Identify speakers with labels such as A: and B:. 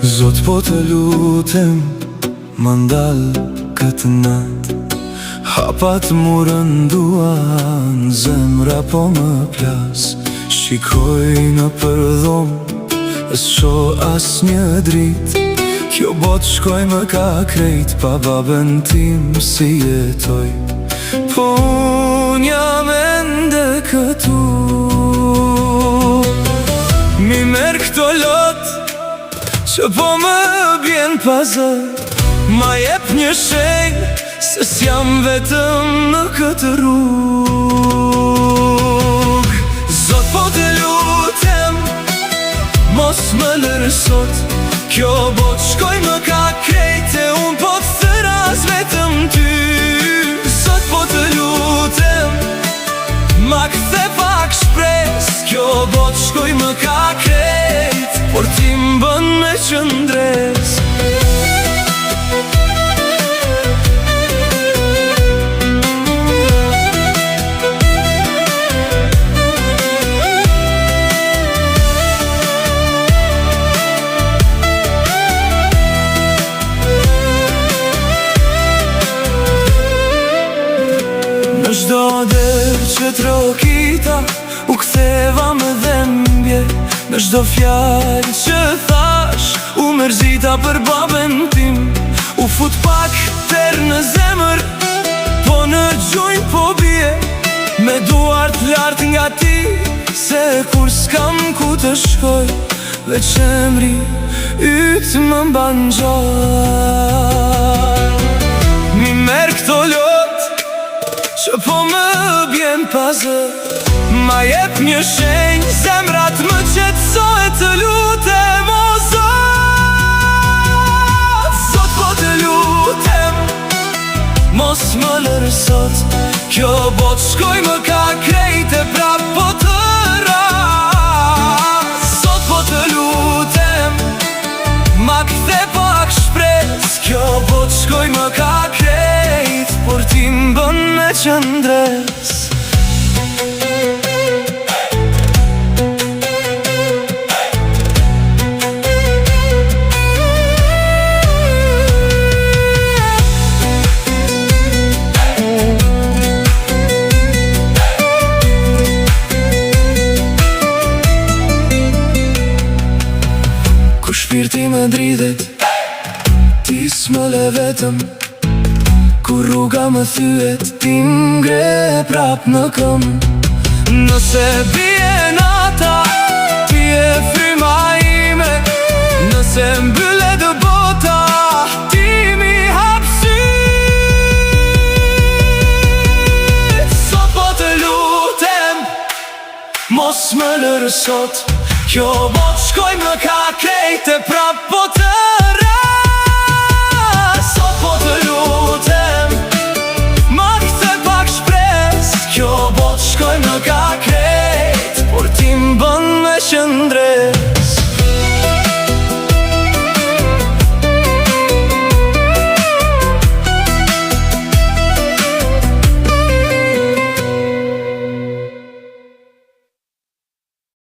A: Zot po të lutem, më ndal këtë nat. Hapat mu rënduan, zemra po më plas. Shikoj në përdhom, s'sho as një drit. Kjo bot shkoj më ka krejt, pa babën tim si jetoj. Po unë jam ende këtu. Mi merë këto lot që po më bjen pazër. Ma jep një shenjë se s'jam vetëm në këtë rrugë. Zot po të lutem, mos më lërë sot. Kjo bot shkoj më ka krejt, e unë po të thëras vetëm ty. Zot po të lutem, ma kthe pak shpres. Kjo bot shkoj më ka krejt, por ti m'bën me qëndres. Në shdo der që trokita, u ktheva me dhembje. Në shdo fjallë që thash, u mërzita për babën tim. U fut pak ter në zemër, po në gjunjë po bie. Me duart lartë nga ti, se kur s'kam ku të shkoj. Veç emri yt më mban gjallë. Mi merë këto lot që po më bjen pazër. Ma jep një shenjë, zemrat më qetësohet, të lutem o Zot. Zot po të lutem, mos më lërë sot. Kjo bot shkoj më ka krejt, e prap po të ras. Zot po të lutem, ma kthe pak shpres. Kjo bot shkoj më ka krejt, por ti m'bën me qëndres. Kur shpirti më dridhet, ti s'më le vetëm. Kur rruga më thyet, ti ngre prap në këm. Nëse bie nata, ti e fryma ime. Nëse mbylle dë bota, ti mi hap syt. Sot po të lutem, mos më lërë sot. Kjo bot shkoj më ka krejt, e prap po të ras. Sot po të lutem, ma kthe pak shpres. Kjo bot shkoj më ka krejt, por ti m'bën me qëndres.